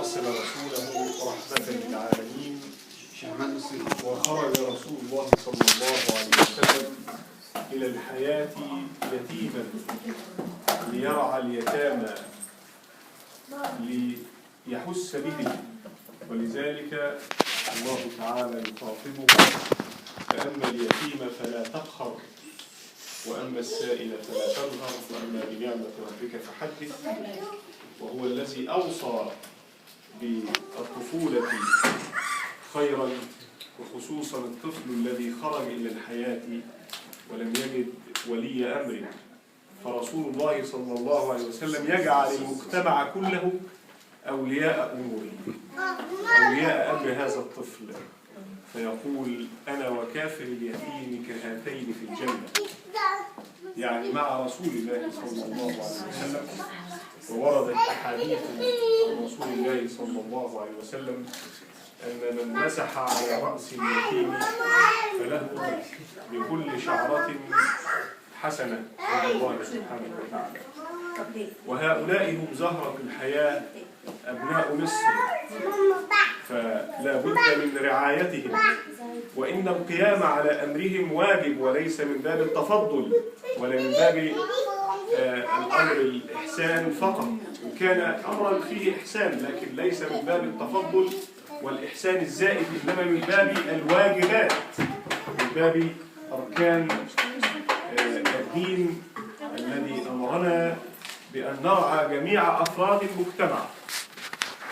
أرسل رسوله رحمة للعالمين، وخرج رسول الله صلى الله عليه وسلم إلى الحياة يتيما ليرعى اليتامى ليحس بهم، ولذلك الله تعالى يخاطبه: فأما اليتيم فلا تقهر، وأما السائل فلا تنهر، وأما بنعمة ربك فحدث. وهو الذي أوصى بالطفولة خيرا، وخصوصا الطفل الذي خرج إلى الحياة ولم يجد ولي أمر، فرسول الله صلى الله عليه وسلم يجعل المجتمع كله أولياء أموره، أولياء أمر هذا الطفل، فيقول: أنا وكافر اليتيم كهاتين في الجنة، يعني مع رسول الله صلى الله عليه وسلم. ووردت أحاديث عن رسول الله صلى الله عليه وسلم أن من مسح على رأس اليتيم فله بكل شعرة حسنة عند الله سبحانه وتعالى. وهؤلاء هم زهرة الحياة، أبناء مصر، فلا بد من رعايتهم، وإن القيام على أمرهم واجب، وليس من باب التفضل ولا من باب الأمر الإحسان فقط، وكان أمرا فيه إحسان، لكن ليس من باب التفضل والإحسان الزائد، إنما من باب الواجبات، من باب أركان الدين الذي أمرنا بأن نرعى جميع أفراد المجتمع.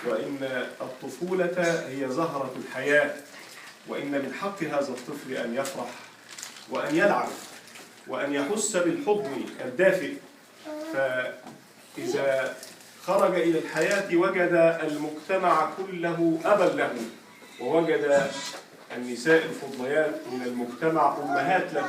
وإن الطفولة هي زهرة الحياة، وإن من حق هذا الطفل أن يفرح وأن يلعب وأن يحس بالحضن الدافئ. فإذا خرج إلى الحياة وجد المجتمع كله أبا له، ووجد النساء الفضليات من المجتمع أمهات له.